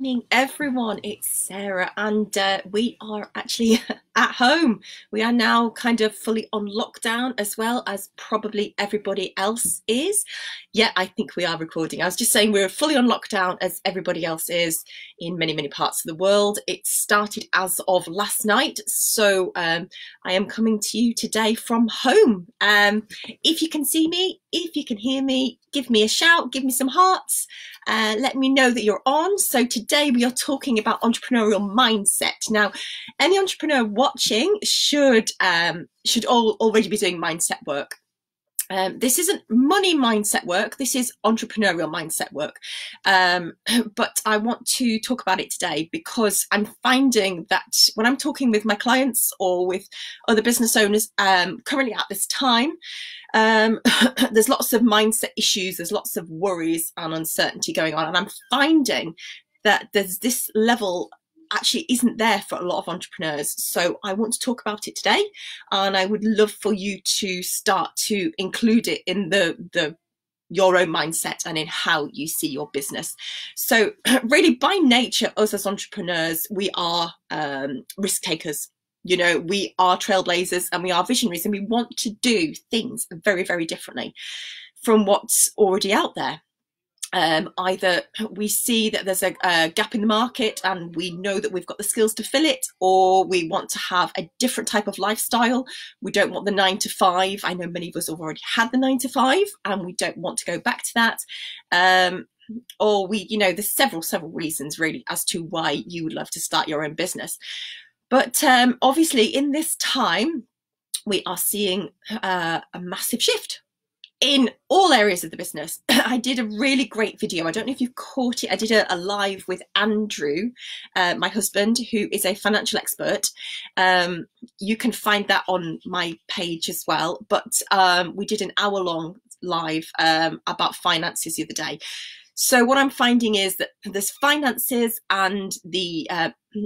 evening, everyone. It's Sarah, and we are actually at home. We are now kind of fully on lockdown, as well as probably everybody else is. Yeah, I think we are recording. I was just saying we're fully on lockdown as everybody else is in many, many parts of the world. It started as of last night, so I am coming to you today from home. If you can see me, if you can hear me, give me a shout, give me some hearts. Let me know that you're on. So today we are talking about entrepreneurial mindset. Now, any entrepreneur watching should already be doing mindset work. This isn't money mindset work. This is entrepreneurial mindset work. But I want to talk about it today because I'm finding that when I'm talking with my clients or with other business owners currently at this time, there's lots of mindset issues, there's lots of worries and uncertainty going on. And I'm finding that there's this level actually isn't there for a lot of entrepreneurs. So I want to talk about it today, and I would love for you to start to include it in your own mindset and in how you see your business. So really, by nature, us as entrepreneurs, we are risk takers. You know, we are trailblazers and we are visionaries, and we want to do things very, very differently from what's already out there. Either we see that there's a gap in the market and we know that we've got the skills to fill it, or we want to have a different type of lifestyle. We don't want the 9 to 5. I know many of us have already had the 9 to 5 and we don't want to go back to that. Or there's several reasons really as to why you would love to start your own business. But obviously in this time, we are seeing a massive shift in all areas of the business. I did a really great video. I don't know if you've caught it. I did a live with Andrew, my husband, who is a financial expert. You can find that on my page as well. But we did an hour-long live about finances the other day. So what I'm finding is that there's finances and the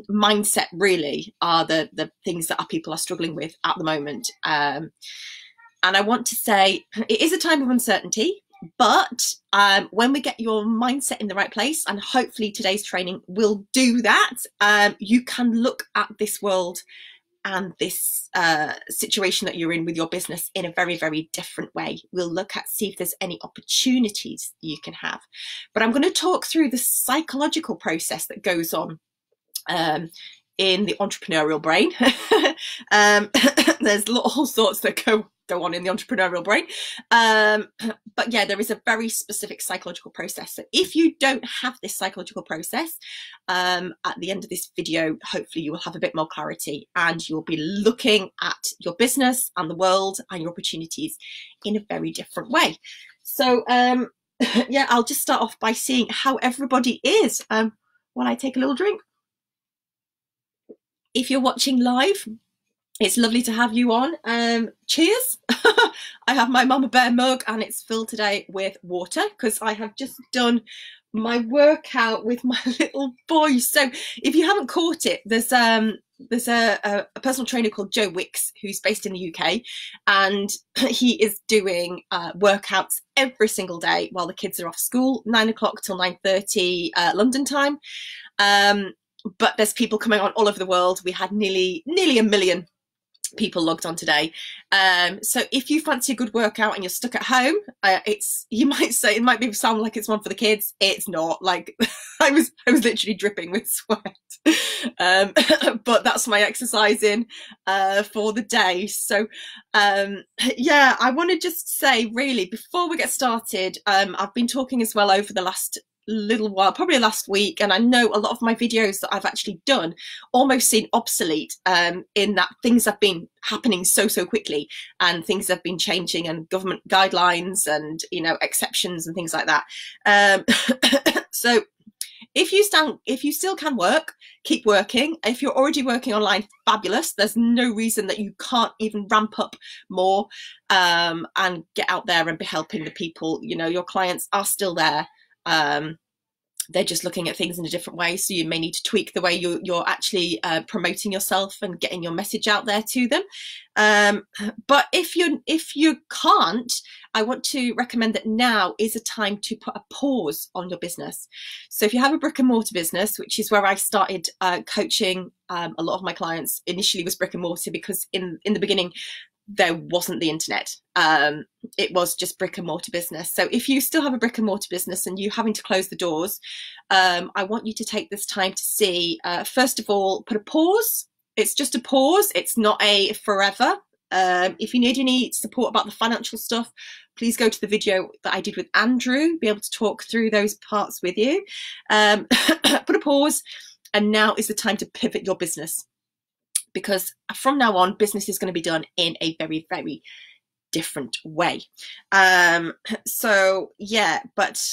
mindset really are the things that our people are struggling with at the moment. And I want to say it is a time of uncertainty, but when we get your mindset in the right place, and hopefully today's training will do that, you can look at this world and this situation that you're in with your business in a very, very different way. We'll look at, see if there's any opportunities you can have. But I'm going to talk through the psychological process that goes on in the entrepreneurial brain. There's all sorts that go on in the entrepreneurial brain. But yeah, there is a very specific psychological process. So if you don't have this psychological process, at the end of this video, hopefully you will have a bit more clarity and you'll be looking at your business and the world and your opportunities in a very different way. So yeah, I'll just start off by seeing how everybody is while I take a little drink. If you're watching live, it's lovely to have you on. Cheers. I have my Mama Bear mug and it's filled today with water because I have just done my workout with my little boy. So if you haven't caught it, there's a personal trainer called Joe Wicks who's based in the UK, and he is doing workouts every single day while the kids are off school, 9 o'clock till 9:30 London time. But there's people coming on all over the world. We had nearly 1 million people logged on today. So if you fancy a good workout and you're stuck at home, you might say it might sound like it's one for the kids. It's not. Like I was literally dripping with sweat. But that's my exercising for the day. So yeah, I want to just say really before we get started, I've been talking as well over the last little while, probably last week, and I know a lot of my videos that I've actually done almost seem obsolete in that things have been happening so quickly and things have been changing, and government guidelines and exceptions and things like that. So if you still can work, keep working. If you're already working online, fabulous. There's no reason that you can't even ramp up more and get out there and be helping the people. Your clients are still there. They're just looking at things in a different way. So you may need to tweak the way you're actually promoting yourself and getting your message out there to them. But if you can't, I want to recommend that now is a time to put a pause on your business. So if you have a brick and mortar business, which is where I started coaching a lot of my clients, initially was brick and mortar, because in the beginning, there wasn't the internet. It was just brick and mortar business. So if you still have a brick and mortar business and you're having to close the doors, I want you to take this time to see, first of all, put a pause. It's just a pause. It's not a forever. If you need any support about the financial stuff, please go to the video that I did with Andrew, be able to talk through those parts with you. Put a pause, and now is the time to pivot your business. Because from now on, business is going to be done in a very, very different way. So yeah, but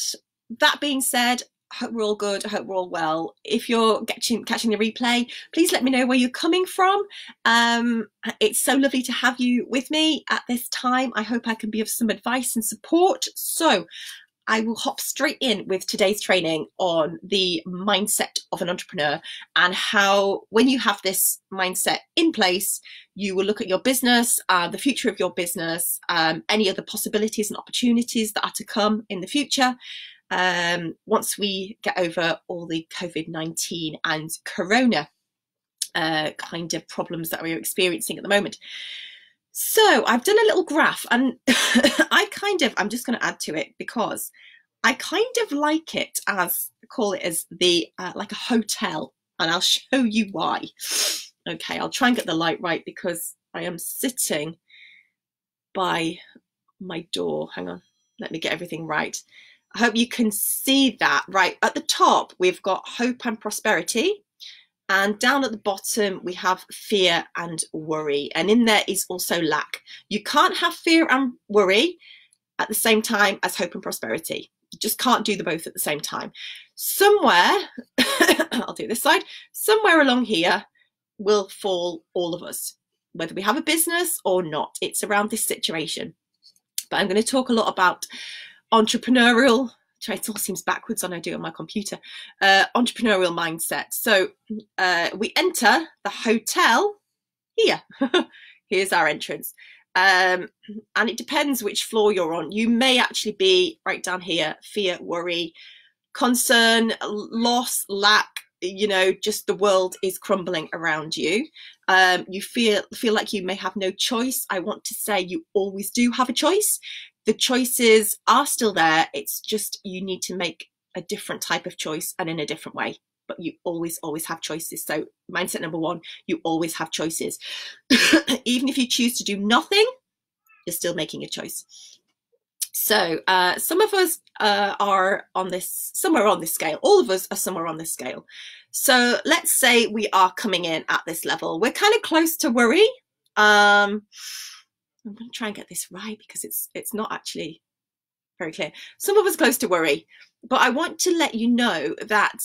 that being said, I hope we're all good. I hope we're all well. If you're catching the replay, please let me know where you're coming from. It's so lovely to have you with me at this time. I hope I can be of some advice and support. So I will hop straight in with today's training on the mindset of an entrepreneur, and how, when you have this mindset in place, you will look at your business, the future of your business, any other possibilities and opportunities that are to come in the future, once we get over all the COVID-19 and Corona kind of problems that we're experiencing at the moment. So I've done a little graph, and I'm just going to add to it, because I kind of like it as, call it as the, like a hotel, and I'll show you why. Okay, I'll try and get the light right, because I am sitting by my door. Hang on, let me get everything right. I hope you can see that. Right, at the top, we've got hope and prosperity. And down at the bottom, we have fear and worry. And in there is also lack. You can't have fear and worry at the same time as hope and prosperity. You just can't do the both at the same time. Somewhere, I'll do this side, somewhere along here will fall all of us, whether we have a business or not. It's around this situation. But I'm going to talk a lot about entrepreneurial, it all seems backwards when I do it on my computer, entrepreneurial mindset. So we enter the hotel here. Here's our entrance. And it depends which floor you're on. You may actually be right down here: fear, worry, concern, loss, lack, you know, just the world is crumbling around you. You feel like you may have no choice. I want to say you always do have a choice. The choices are still there. It's just you need to make a different type of choice and in a different way. But you always have choices. So mindset number one, you always have choices. Even if you choose to do nothing, you're still making a choice. So some of us are on this, somewhere on this scale. All of us are somewhere on this scale. So let's say we are coming in at this level. We're kind of close to worry. I'm going to try and get this right, because it's not actually very clear. Some of us close to worry, but I want to let you know that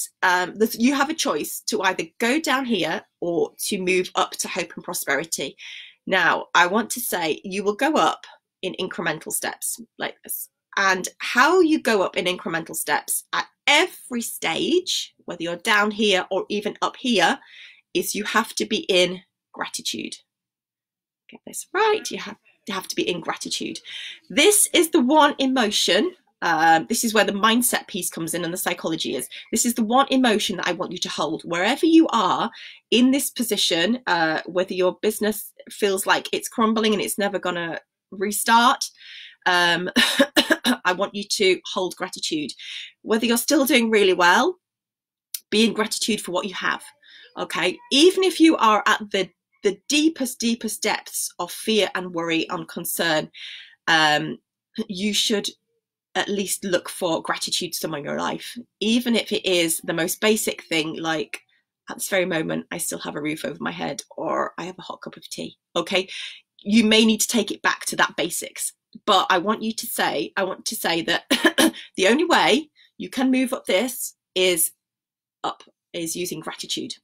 you have a choice to either go down here or to move up to hope and prosperity. Now, I want to say you will go up in incremental steps like this. And how you go up in incremental steps at every stage, whether you're down here or even up here, is you have to be in gratitude. Get this right. You have to be in gratitude. This is the one emotion. This is where the mindset piece comes in and the psychology is. This is the one emotion that I want you to hold wherever you are in this position, whether your business feels like it's crumbling and it's never going to restart. I want you to hold gratitude. Whether you're still doing really well, be in gratitude for what you have. Okay, even if you are at the deepest depths of fear and worry and concern, you should at least look for gratitude somewhere in your life, even if it is the most basic thing, like at this very moment I still have a roof over my head, or I have a hot cup of tea. Okay, you may need to take it back to that basics, but I want to say that the only way you can move up this is using gratitude.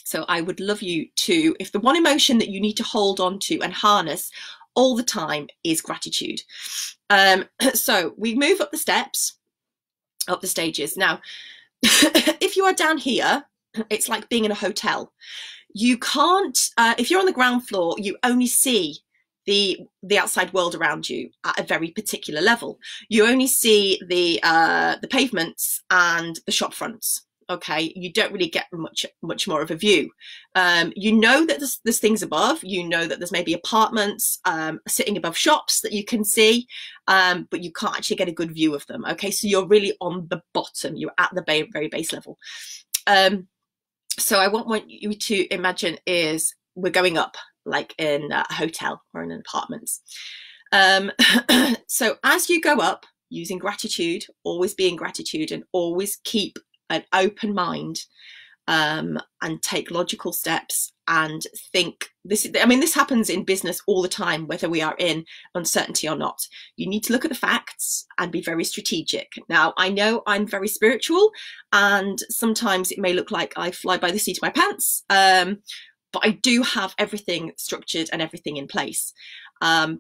So I would love you to, if the one emotion that you need to hold on to and harness all the time is gratitude. So we move up the steps. up the stages. Now, if you are down here, it's like being in a hotel. You can't, if you're on the ground floor, you only see the outside world around you at a very particular level. You only see the pavements and the shop fronts. Okay, you don't really get much more of a view. You know that there's things above. You know that there's maybe apartments sitting above shops that you can see, but you can't actually get a good view of them. Okay, so you're really on the bottom. You're at the very base level. So I want you to imagine is we're going up like in a hotel or in an apartment. So as you go up, using gratitude, always be in gratitude, and always keep an open mind, and take logical steps and think. This happens in business all the time, whether we are in uncertainty or not. You need to look at the facts and be very strategic. Now, I know I'm very spiritual, and sometimes it may look like I fly by the seat of my pants, but I do have everything structured and everything in place,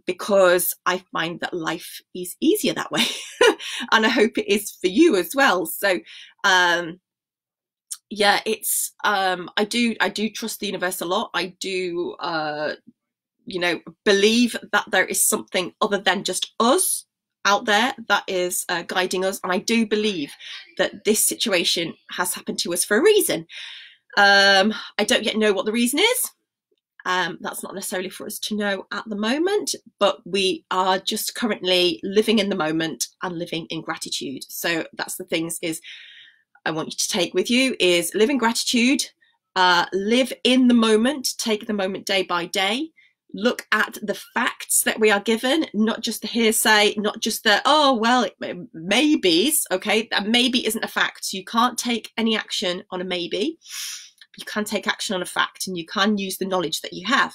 because I find that life is easier that way. And I hope it is for you as well. So yeah, it's I do trust the universe a lot. I do believe that there is something other than just us out there that is guiding us, and I do believe that this situation has happened to us for a reason. I don't yet know what the reason is. That's not necessarily for us to know at the moment, but we are just currently living in the moment and living in gratitude. So that's the things is I want you to take with you is live in gratitude, live in the moment, take the moment day by day, look at the facts that we are given, not just the hearsay, not just the, oh, well, maybes, okay? That maybe isn't a fact. You can't take any action on a maybe. You can take action on a fact, and you can use the knowledge that you have.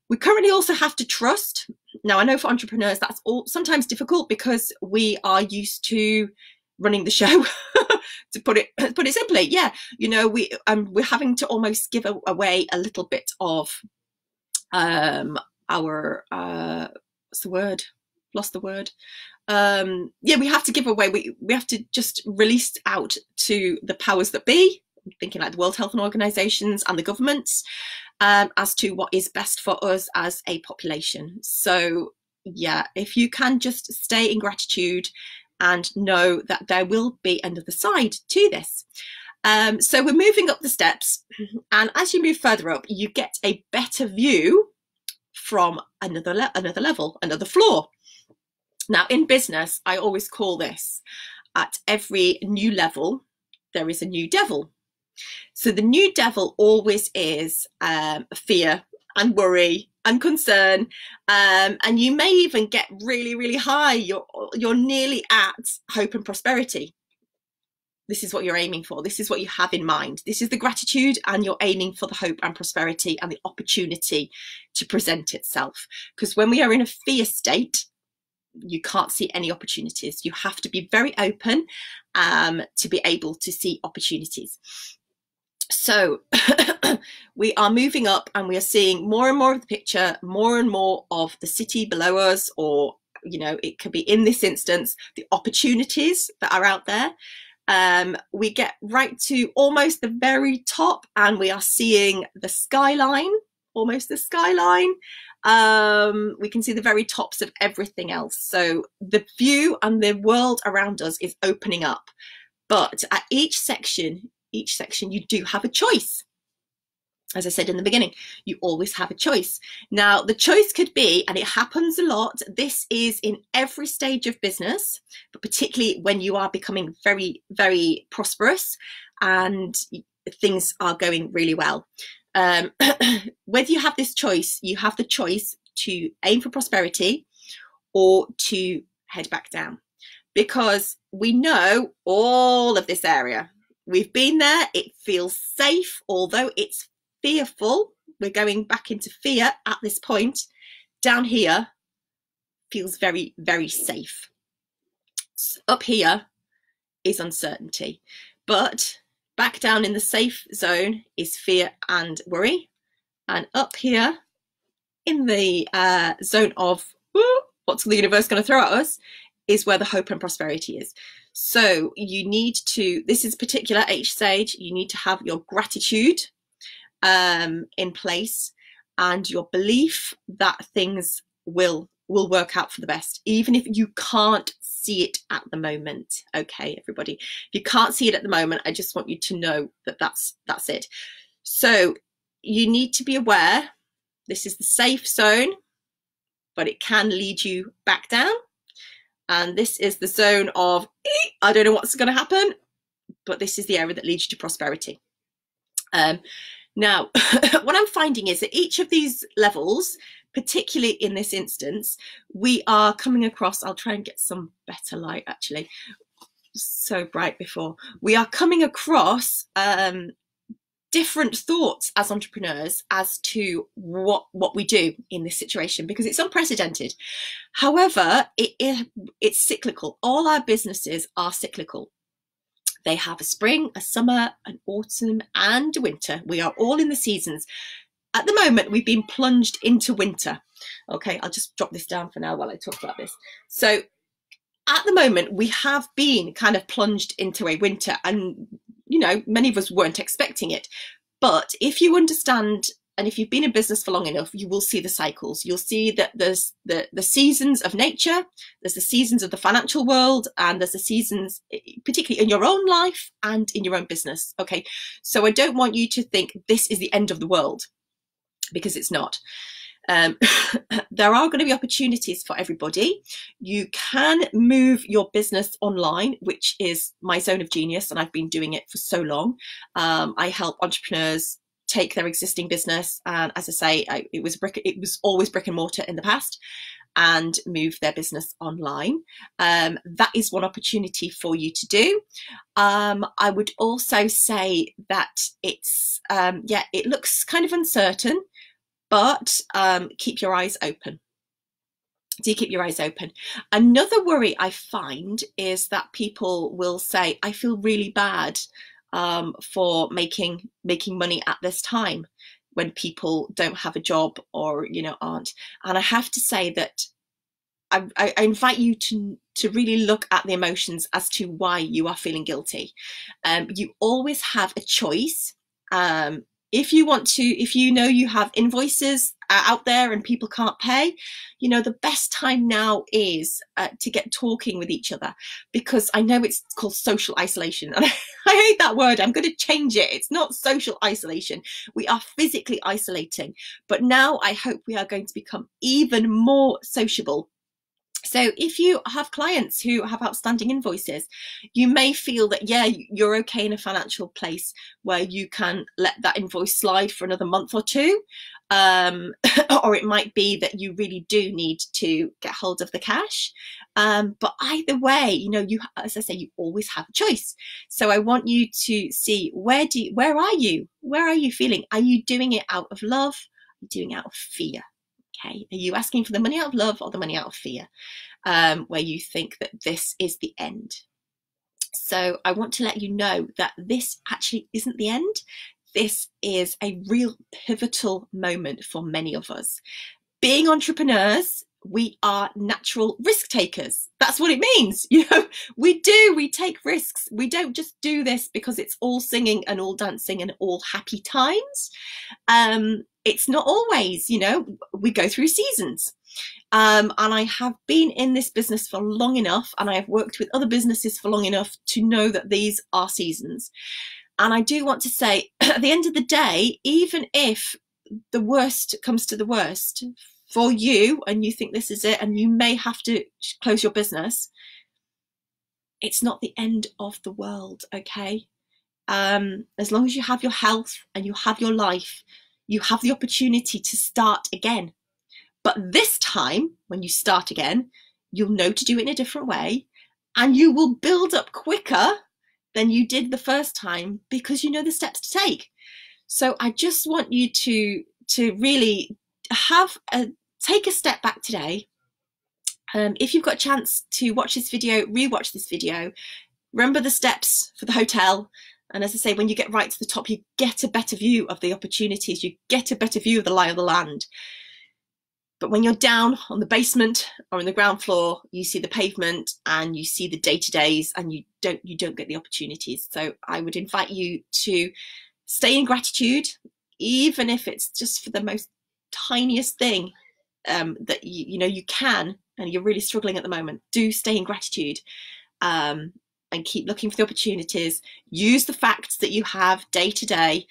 We currently also have to trust. Now, I know for entrepreneurs, that's all sometimes difficult because we are used to running the show, to put it simply. Yeah, we're having to almost give away a little bit of our what's the word? Lost the word. Yeah, we have to give away. We have to just release out to the powers that be. I'm thinking like the World Health Organizations and the governments, as to what is best for us as a population. So yeah, if you can just stay in gratitude and know that there will be another side to this. So we're moving up the steps, and as you move further up, you get a better view from another level, another floor. Now, in business, I always call this, at every new level, there is a new devil. So the new devil always is fear and worry and concern, and you may even get really high. You're nearly at hope and prosperity. This is what you're aiming for. This is what you have in mind. This is the gratitude, and you're aiming for the hope and prosperity and the opportunity to present itself. Because when we are in a fear state, you can't see any opportunities. You have to be very open to be able to see opportunities. So we are moving up, and we are seeing more and more of the picture, more and more of the city below us, or, it could be, in this instance, the opportunities that are out there. We get right to almost the very top, and we are seeing the skyline, almost the skyline. We can see the very tops of everything else. So the view and the world around us is opening up. But at each section, you do have a choice. As I said in the beginning, you always have a choice. Now, the choice could be, and it happens a lot, this is in every stage of business, but particularly when you are becoming very, very prosperous and things are going really well. Whether you have this choice, you have the choice to aim for prosperity or to head back down, because we know all of this area. We've been there. It feels safe, although it's fearful. We're going back into fear at this point. Down here feels very, very safe. Up here is uncertainty, but back down in the safe zone is fear and worry, and up here in the zone of what's the universe going to throw at us is where the hope and prosperity is. So you need to, this is particular at each stage, you need to have your gratitude in place, and your belief that things will work out for the best, even if you can't see it at the moment. Okay, everybody, if you can't see it at the moment, I just want you to know that that's it. So you need to be aware this is the safe zone, but it can lead you back down. And this is the zone of, I don't know what's going to happen, but this is the area that leads you to prosperity. Now, what I'm finding is that each of these levels, particularly in this instance, we are coming across, I'll try and get some better light actually, so bright before, we are coming across different thoughts as entrepreneurs as to what we do in this situation, because it's unprecedented. However, it's cyclical. All our businesses are cyclical. They have a spring, a summer, an autumn, and a winter. We are all in the seasons. At the moment, we've been plunged into winter. Okay, I'll just drop this down for now while I talk about this. So at the moment, we have been kind of plunged into a winter, and, you know, many of us weren't expecting it. But if you understand, and if you've been in business for long enough, you will see the cycles. You'll see that there's the seasons of nature, there's the seasons of the financial world, and there's the seasons, particularly in your own life and in your own business. Okay, so I don't want you to think this is the end of the world, because it's not. There are going to be opportunities for everybody. You can move your business online, which is my zone of genius, and I've been doing it for so long. I help entrepreneurs take their existing business, and as I say, it was always brick and mortar in the past, and move their business online. That is one opportunity for you to do. I would also say that it's it looks kind of uncertain, but keep your eyes open. Do keep your eyes open. Another worry I find is that people will say, I feel really bad for making money at this time, when people don't have a job or, you know, aren't. And I have to say that I invite you to really look at the emotions as to why you are feeling guilty. You always have a choice. If you want to, if you know you have invoices out there and people can't pay, you know, the best time now is to get talking with each other, because I know it's called social isolation, and I hate that word. I'm going to change it. It's not social isolation. We are physically isolating, but now I hope we are going to become even more sociable. So if you have clients who have outstanding invoices, you may feel that, yeah, you're okay in a financial place where you can let that invoice slide for another month or two. Or it might be that you really do need to get hold of the cash. But either way, you know, as I say, you always have a choice. So I want you to see, where are you? Where are you feeling? Are you doing it out of love? Are you doing it out of fear? Okay, are you asking for the money out of love or the money out of fear, where you think that this is the end? So I want to let you know that this actually isn't the end. This is a real pivotal moment for many of us. Being entrepreneurs, we are natural risk takers. That's what it means. You know, we take risks. We don't just do this because it's all singing and all dancing and all happy times. It's not always, you know, we go through seasons. And I have been in this business for long enough, and I have worked with other businesses for long enough to know that these are seasons. And I do want to say, at the end of the day, even if the worst comes to the worst for you and you think this is it and you may have to close your business, it's not the end of the world, okay? As long as you have your health and you have your life, you have the opportunity to start again. But this time, when you start again, you'll know to do it in a different way, and you will build up quicker than you did the first time, because you know the steps to take. So I just want you to really take a step back today. If you've got a chance to watch this video, rewatch this video, remember the steps for the hotel. And as I say, when you get right to the top, you get a better view of the opportunities, you get a better view of the lie of the land. But when you're down on the basement or on the ground floor, you see the pavement and you see the day-to-days, and you don't get the opportunities. So I would invite you to stay in gratitude, even if it's just for the most tiniest thing that you can, and you're really struggling at the moment. Do stay in gratitude, and keep looking for the opportunities. Use the facts that you have day to day.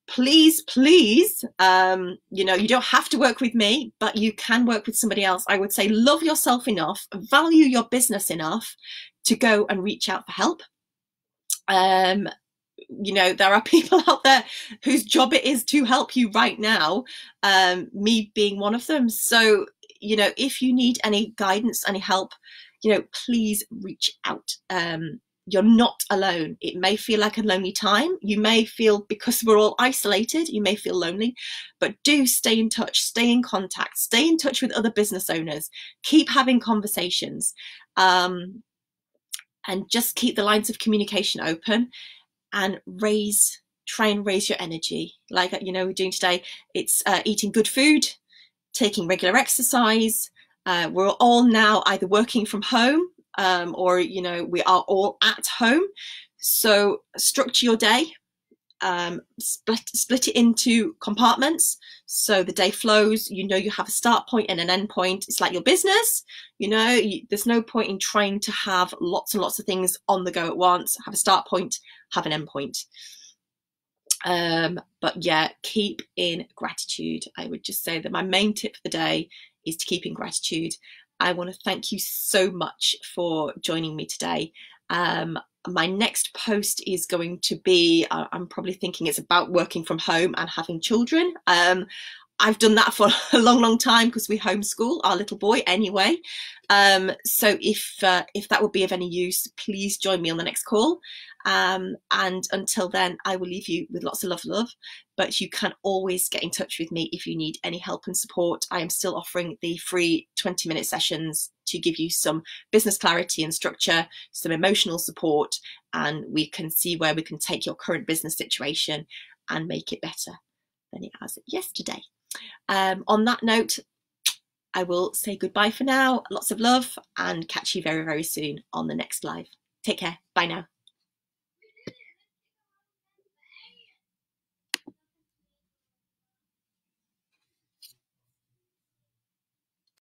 Please, you don't have to work with me, but you can work with somebody else. I would say love yourself enough, value your business enough to go and reach out for help. There are people out there whose job it is to help you right now, me being one of them. So, if you need any guidance, any help, please reach out. You're not alone. It may feel like a lonely time. You may feel, because we're all isolated, you may feel lonely, but do stay in touch, stay in contact, stay in touch with other business owners, keep having conversations, and just keep the lines of communication open, and try and raise your energy. Like, we're doing today, it's eating good food, taking regular exercise. We're all now either working from home, or we are all at home. So structure your day, split it into compartments so the day flows. You have a start point and an end point. It's like your business. There's no point in trying to have lots and lots of things on the go at once. Have a start point, have an end point. But yeah, keep in gratitude. I would just say that my main tip for the day is to keep in gratitude. I want to thank you so much for joining me today. My next post is going to be, I'm probably thinking it's about working from home and having children. I've done that for a long time because we homeschool our little boy anyway. So if that would be of any use, please join me on the next call. And until then, I will leave you with lots of love. But you can always get in touch with me if you need any help and support. I am still offering the free 20-minute sessions to give you some business clarity and structure, some emotional support, and we can see where we can take your current business situation and make it better than it was yesterday. On that note, I will say goodbye for now. Lots of love, and catch you very, very soon on the next live. Take care. Bye now.